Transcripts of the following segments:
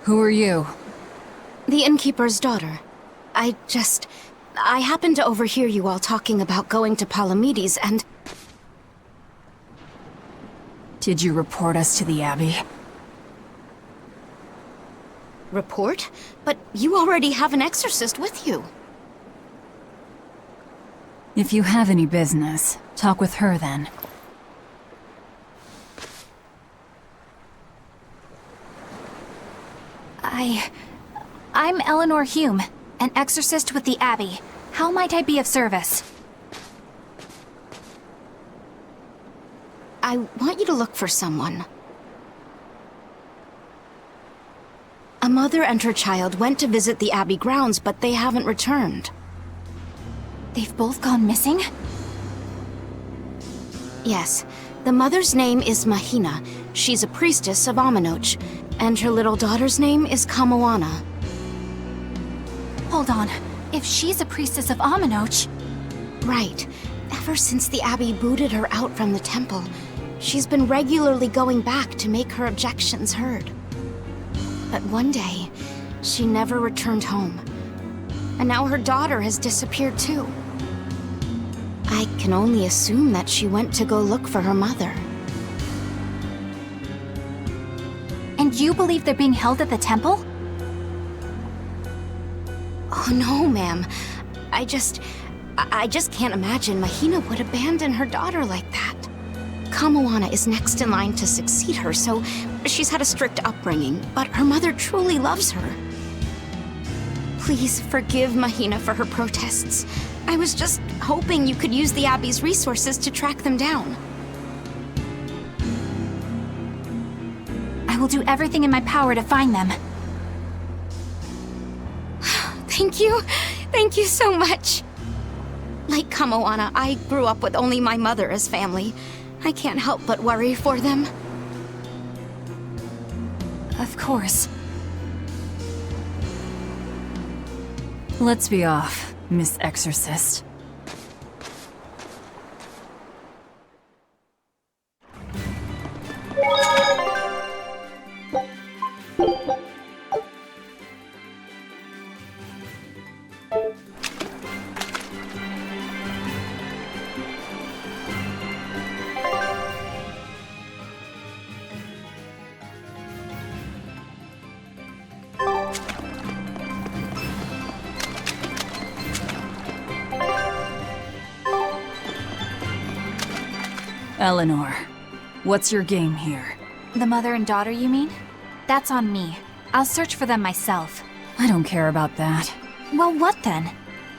Who are you? The innkeeper's daughter. I happened to overhear you all talking about going to Palamedes and... Did you report us to the Abbey? Report? But you already have an exorcist with you. If you have any business, talk with her then. I'm Eleanor Hume, an exorcist with the Abbey. How might I be of service? I want you to look for someone. A mother and her child went to visit the Abbey grounds, but they haven't returned. They've both gone missing? Yes. The mother's name is Mahina. She's a priestess of Aminoch. And her little daughter's name is Kamoana. Hold on. If she's a priestess of Aminoch... Right. Ever since the Abbey booted her out from the temple, she's been regularly going back to make her objections heard. But one day, she never returned home. And now her daughter has disappeared too. I can only assume that she went to go look for her mother. And you believe they're being held at the temple? Oh no, ma'am. I just can't imagine Mahina would abandon her daughter like that. Kamoana is next in line to succeed her, so she's had a strict upbringing, but her mother truly loves her. Please forgive Mahina for her protests. I was just hoping you could use the Abbey's resources to track them down. I will do everything in my power to find them. Thank you. Thank you so much. Like Kamoana, I grew up with only my mother as family. I can't help but worry for them. Of course. Let's be off, Miss Exorcist. Eleanor, what's your game here? The mother and daughter, you mean? That's on me. I'll search for them myself. I don't care about that. Well, what then?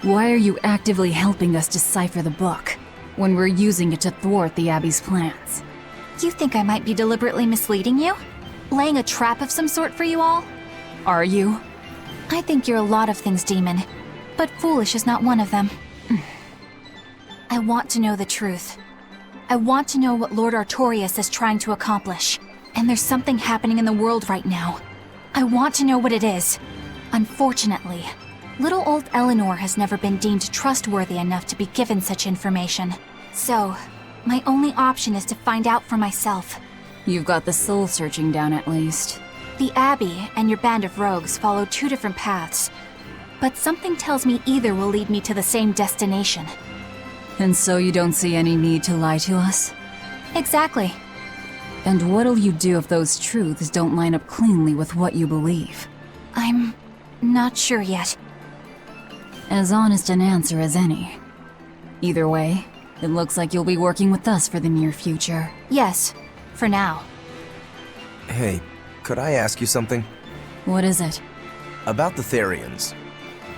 Why are you actively helping us decipher the book, when we're using it to thwart the Abbey's plans? You think I might be deliberately misleading you? Laying a trap of some sort for you all? Are you? I think you're a lot of things, Demon. But foolish is not one of them. I want to know the truth. I want to know what Lord Artorias is trying to accomplish. And there's something happening in the world right now. I want to know what it is. Unfortunately, little old Eleanor has never been deemed trustworthy enough to be given such information. So, my only option is to find out for myself. You've got the soul searching down at least. The Abbey and your band of rogues follow two different paths. But something tells me either will lead me to the same destination. And so you don't see any need to lie to us? Exactly. And what'll you do if those truths don't line up cleanly with what you believe? I'm not sure yet. As honest an answer as any. Either way, it looks like you'll be working with us for the near future. Yes, for now. Hey, could I ask you something? What is it? About the Therians.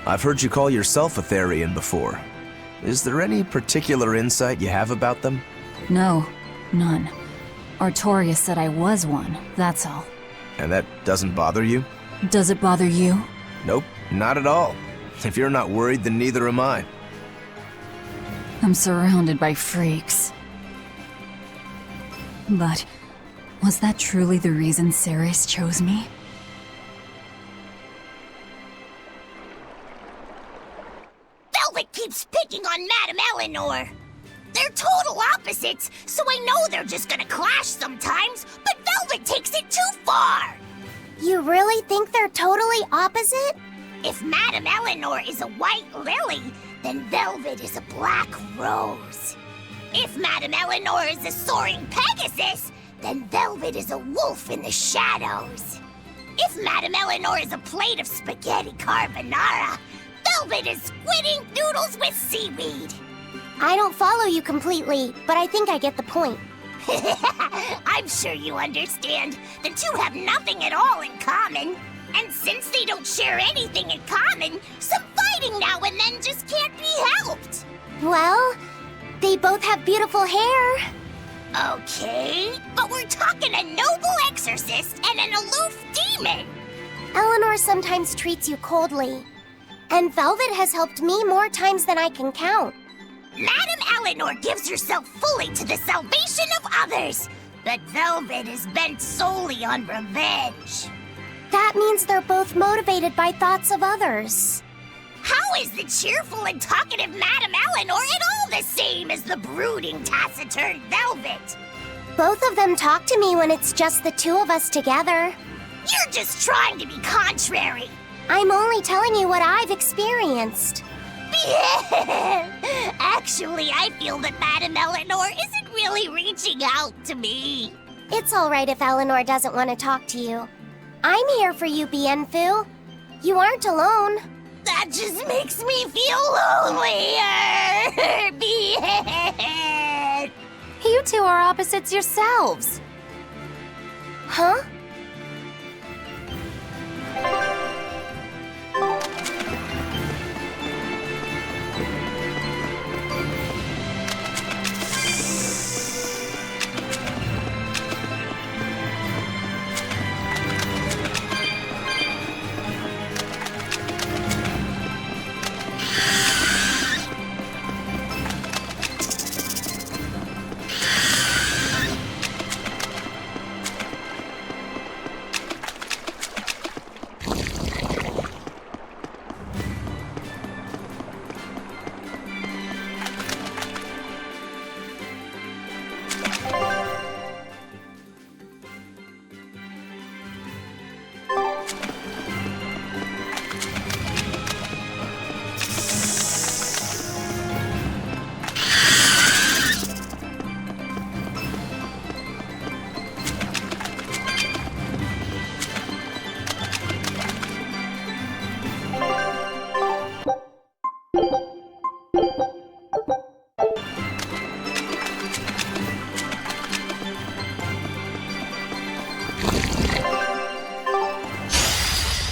I've heard you call yourself a Therian before. Is there any particular insight you have about them? No, none. Artorias said I was one, that's all. And that doesn't bother you? Does it bother you? Nope, not at all. If you're not worried, then neither am I. I'm surrounded by freaks. But was that truly the reason Ceres chose me? Velvet keeps picking on Madame Eleanor. They're total opposites, so I know they're just gonna clash sometimes, but Velvet takes it too far. You really think they're totally opposite? If Madame Eleanor is a white lily, then Velvet is a black rose. If Madame Eleanor is a soaring Pegasus, then Velvet is a wolf in the shadows. If Madame Eleanor is a plate of spaghetti carbonara, Velvet is squidding noodles with seaweed. I don't follow you completely, but I think I get the point. I'm sure you understand. The two have nothing at all in common. And since they don't share anything in common, some fighting now and then just can't be helped. Well, they both have beautiful hair. Okay, but we're talking a noble exorcist and an aloof demon. Eleanor sometimes treats you coldly. And Velvet has helped me more times than I can count. Madame Eleanor gives herself fully to the salvation of others, but Velvet is bent solely on revenge. That means they're both motivated by thoughts of others. How is the cheerful and talkative Madame Eleanor at all the same as the brooding, taciturn Velvet? Both of them talk to me when it's just the two of us together. You're just trying to be contrary. I'm only telling you what I've experienced. Actually, I feel that Madame Eleanor isn't really reaching out to me. It's all right if Eleanor doesn't want to talk to you. I'm here for you, Bienfu. You aren't alone. That just makes me feel lonelier. Bien. You two are opposites yourselves. Huh?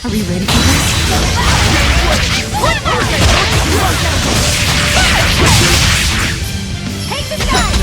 Are we ready for this? Take the gun!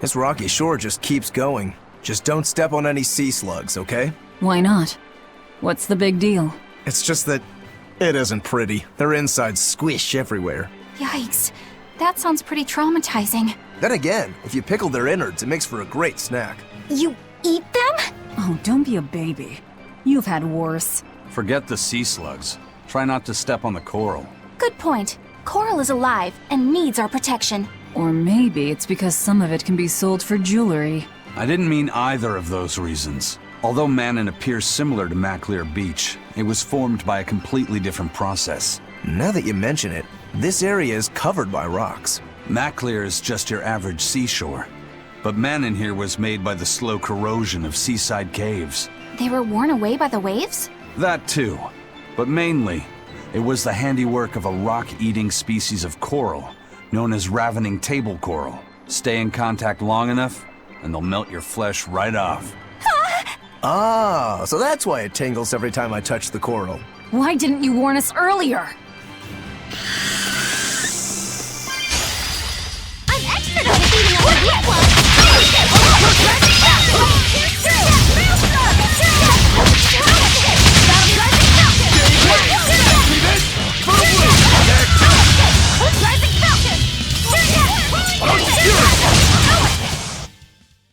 This rocky shore just keeps going. Just don't step on any sea slugs, okay? Why not? What's the big deal? It's just that it isn't pretty. Their insides squish everywhere. Yikes. That sounds pretty traumatizing. Then again, if you pickle their innards, it makes for a great snack. You eat them? Oh, don't be a baby. You've had worse. Forget the sea slugs. Try not to step on the coral. Good point. Coral is alive and needs our protection. Or maybe it's because some of it can be sold for jewelry. I didn't mean either of those reasons. Although Manon appears similar to Maclear Beach, it was formed by a completely different process. Now that you mention it, this area is covered by rocks. Maclear is just your average seashore. But Manon here was made by the slow corrosion of seaside caves. They were worn away by the waves? That too. But mainly, it was the handiwork of a rock-eating species of coral, known as ravening table coral. Stay in contact long enough, and they'll melt your flesh right off. Ah, so that's why it tingles every time I touch the coral. Why didn't you warn us earlier? I'm expert at defeating all the weak ones!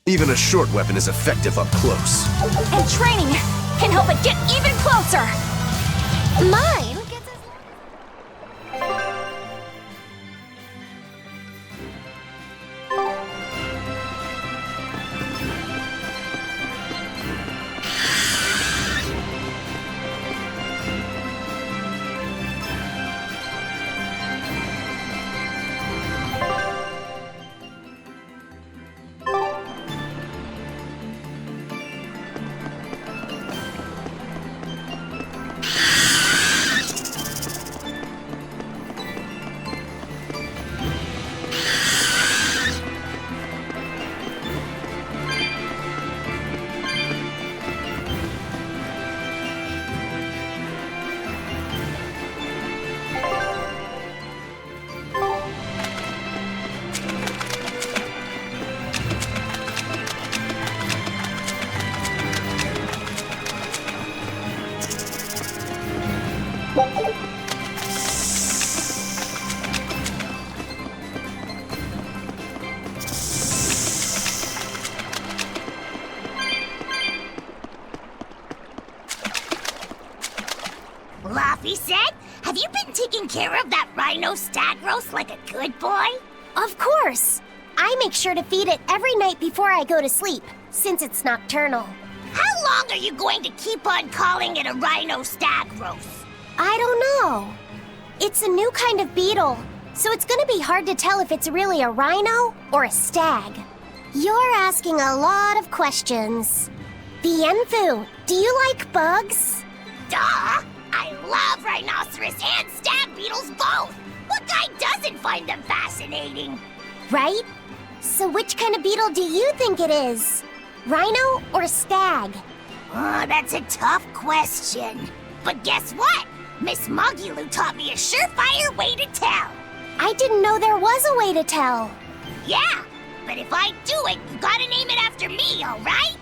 Even a short weapon is effective up close. And training can help it get even closer! Mine? Laffy said, have you been taking care of that rhino stag roast like a good boy? Of course. I make sure to feed it every night before I go to sleep, since it's nocturnal. How long are you going to keep on calling it a rhino stag roast? I don't know. It's a new kind of beetle, so it's gonna be hard to tell if it's really a rhino or a stag. You're asking a lot of questions. Bienfu, do you like bugs? Duh! I love rhinoceros and stag beetles both! What guy doesn't find them fascinating? Right? So which kind of beetle do you think it is? Rhino or stag? Oh, that's a tough question. But guess what? Miss Mogulu taught me a surefire way to tell. I didn't know there was a way to tell. Yeah, but if I do it, you gotta name it after me, alright?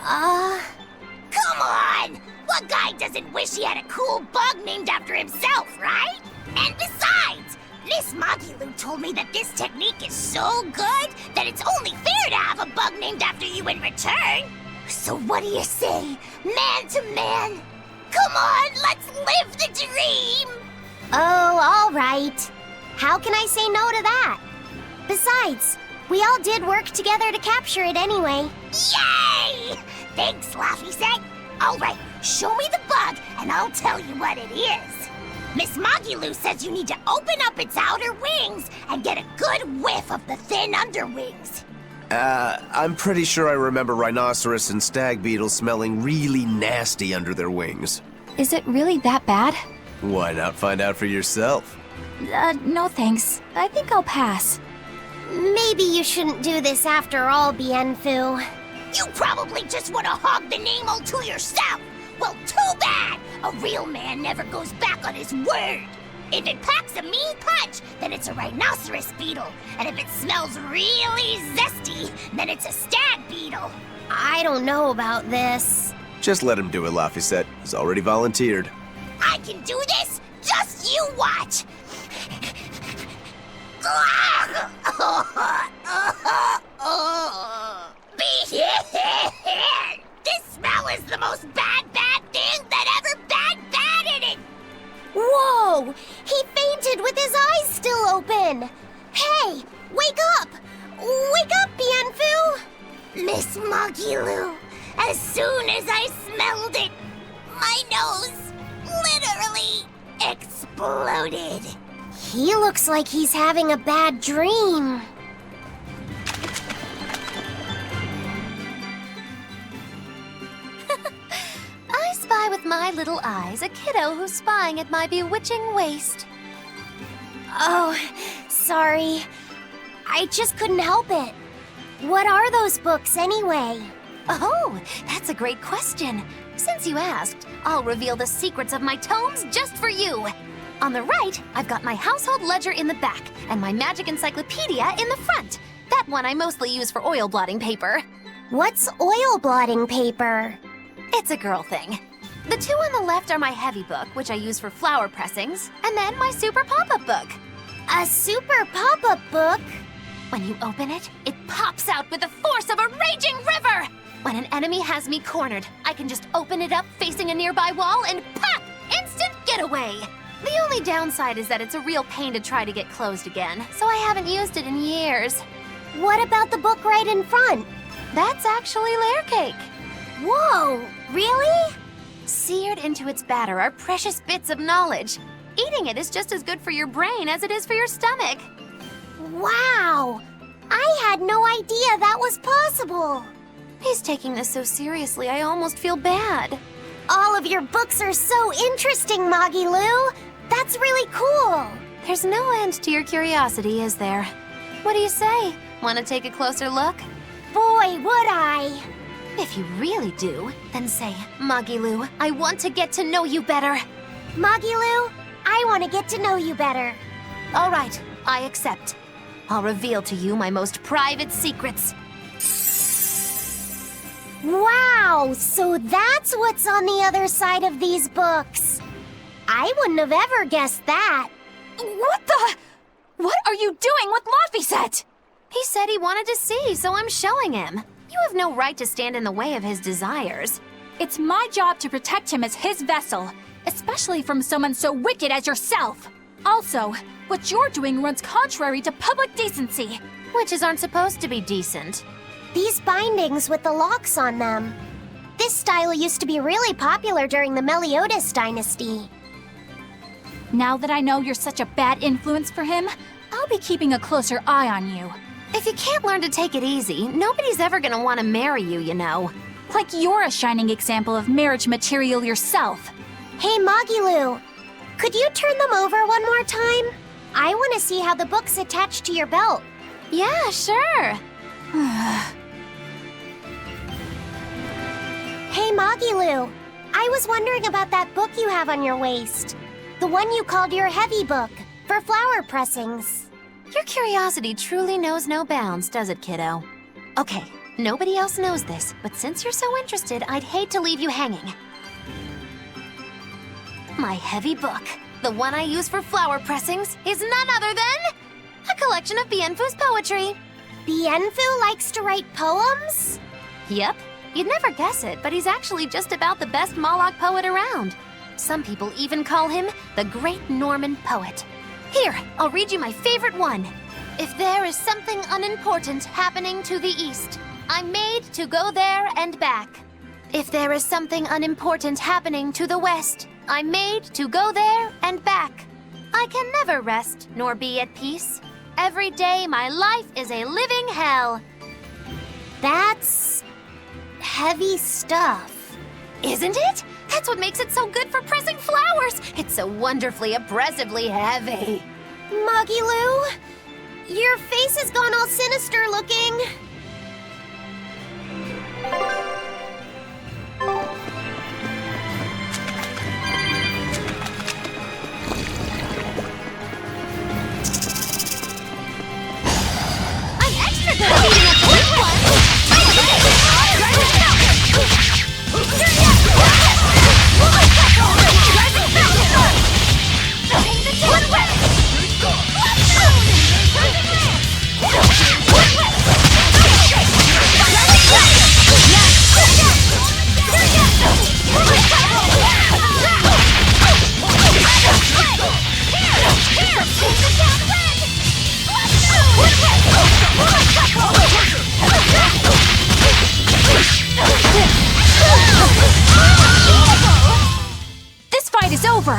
Come on! What guy doesn't wish he had a cool bug named after himself, right? And besides, Miss Magilu told me that this technique is so good that it's only fair to have a bug named after you in return. So what do you say, man to man? Come on, let's live the dream! Oh, all right. How can I say no to that? Besides, we all did work together to capture it anyway. Yay! Thanks, Laffy said. All right, show me the bug and I'll tell you what it is. Miss Magilu says you need to open up its outer wings and get a good whiff of the thin underwings. I'm pretty sure I remember rhinoceros and stag beetles smelling really nasty under their wings. Is it really that bad? Why not find out for yourself? No thanks. I think I'll pass. Maybe you shouldn't do this after all, Bienfu. You probably just want to hog the name all to yourself. Well, too bad! A real man never goes back on his word. If it packs a mean punch, then it's a rhinoceros beetle. And if it smells really zesty, then it's a stag beetle. I don't know about this. Just let him do it, Laffy. He's already volunteered. I can do this! Just you watch! This smell is the most bad thing that ever batted it! Whoa! He fainted with his eyes still open! Hey! Wake up! Wake up, Bienfu! Miss Magilu, as soon as I smelled it, my nose literally exploded. He looks like he's having a bad dream. I spy with my little eyes a kiddo who's spying at my bewitching waist. Oh, sorry. I just couldn't help it. What are those books anyway? Oh, that's a great question. Since you asked, I'll reveal the secrets of my tomes just for you. On the right, I've got my household ledger in the back, and my magic encyclopedia in the front. That one I mostly use for oil blotting paper. What's oil blotting paper? It's a girl thing. The two on the left are my heavy book, which I use for flower pressings, and then my super pop-up book. A super pop-up book? When you open it, it pops out with the force of a raging river! When an enemy has me cornered, I can just open it up facing a nearby wall and pop! Instant getaway! The only downside is that it's a real pain to try to get closed again, so I haven't used it in years. What about the book right in front? That's actually layer cake. Whoa, really? Seared into its batter are precious bits of knowledge. Eating it is just as good for your brain as it is for your stomach. Wow! I had no idea that was possible. He's taking this so seriously, I almost feel bad. All of your books are so interesting, Magilu. That's really cool. There's no end to your curiosity, is there? What do you say? Want to take a closer look? Boy, would I. If you really do, then say, Magilu, I want to get to know you better. Magilu, I want to get to know you better. All right, I accept. I'll reveal to you my most private secrets. Wow, so that's what's on the other side of these books. I wouldn't have ever guessed that. What are you doing with Laffy? He said he wanted to see, so I'm showing him. You have no right to stand in the way of his desires. It's my job to protect him as his vessel, especially from someone so wicked as yourself. Also, what you're doing runs contrary to public decency. Witches aren't supposed to be decent. These bindings with the locks on them. This style used to be really popular during the Meliodas dynasty. Now that I know you're such a bad influence for him, I'll be keeping a closer eye on you. If you can't learn to take it easy, nobody's ever gonna want to marry you, you know. Like you're a shining example of marriage material yourself. Hey, Magilu, could you turn them over one more time? I want to see how the book's attached to your belt. Yeah, sure. Hey, Magilu, I was wondering about that book you have on your waist. The one you called your heavy book, for flower pressings. Your curiosity truly knows no bounds, does it, kiddo? Okay, nobody else knows this, but since you're so interested, I'd hate to leave you hanging. My heavy book. The one I use for flower pressings is none other than a collection of Bienfu's poetry. Bienfu likes to write poems? Yep. You'd never guess it, but he's actually just about the best Moloch poet around. Some people even call him the Great Norman Poet. Here, I'll read you my favorite one. If there is something unimportant happening to the east, I'm made to go there and back. If there is something unimportant happening to the west, I'm made to go there and back. I can never rest nor be at peace. Every day my life is a living hell. That's heavy stuff. Isn't it? That's what makes it so good for pressing flowers. It's so wonderfully oppressively heavy. Muggy Lou, your face has gone all sinister looking. I'm extra good at beating up the weak ones. This fight is over!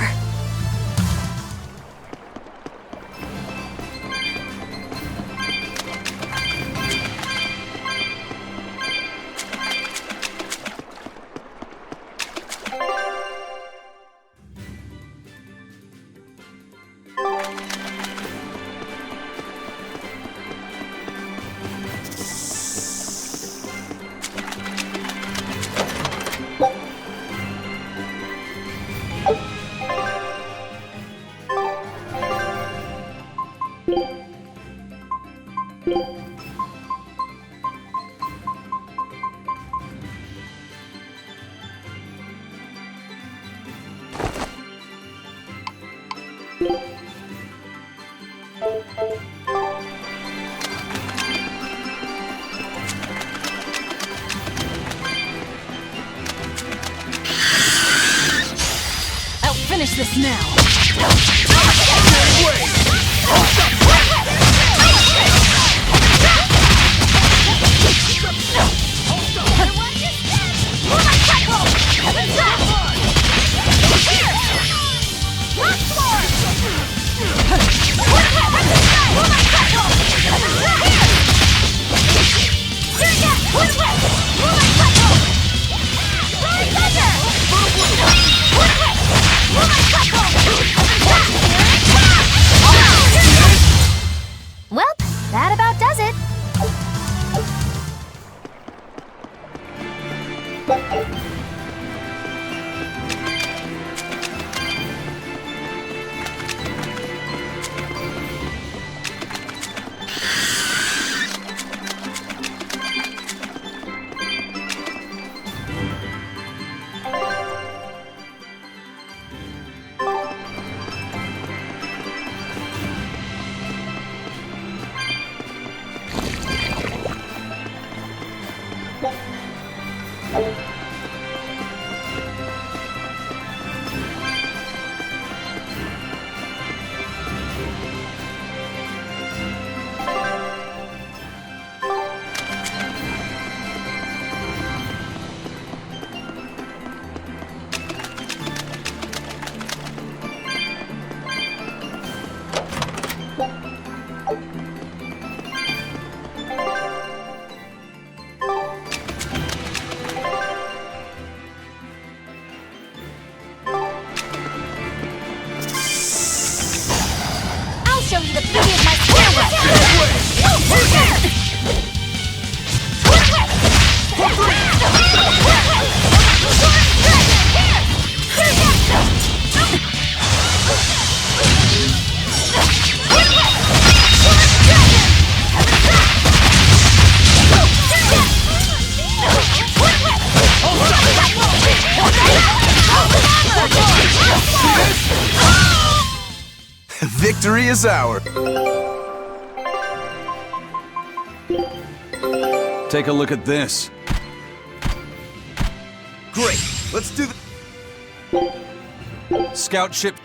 I'll finish this now. Victory is ours. Take a look at this. Great. Let's do the Scout ship.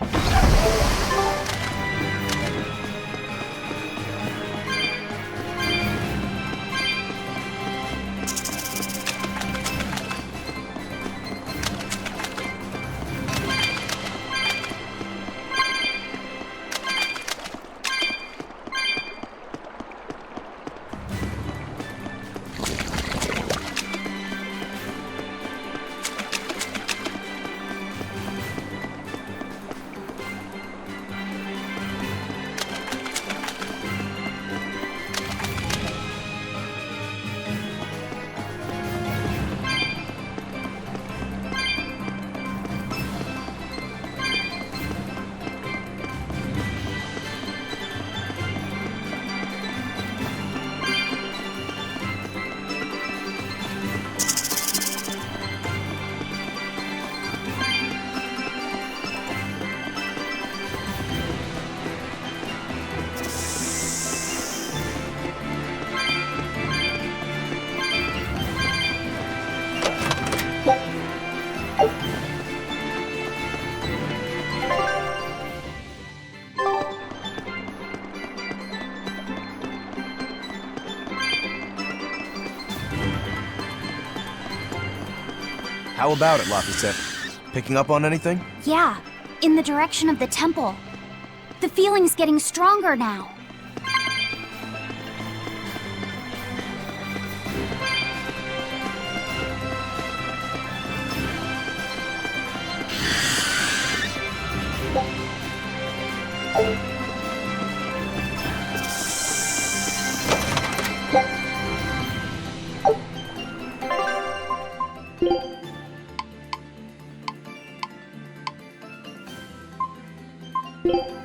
How about it, Laphicet? Picking up on anything? Yeah, in the direction of the temple. The feeling's getting stronger now. you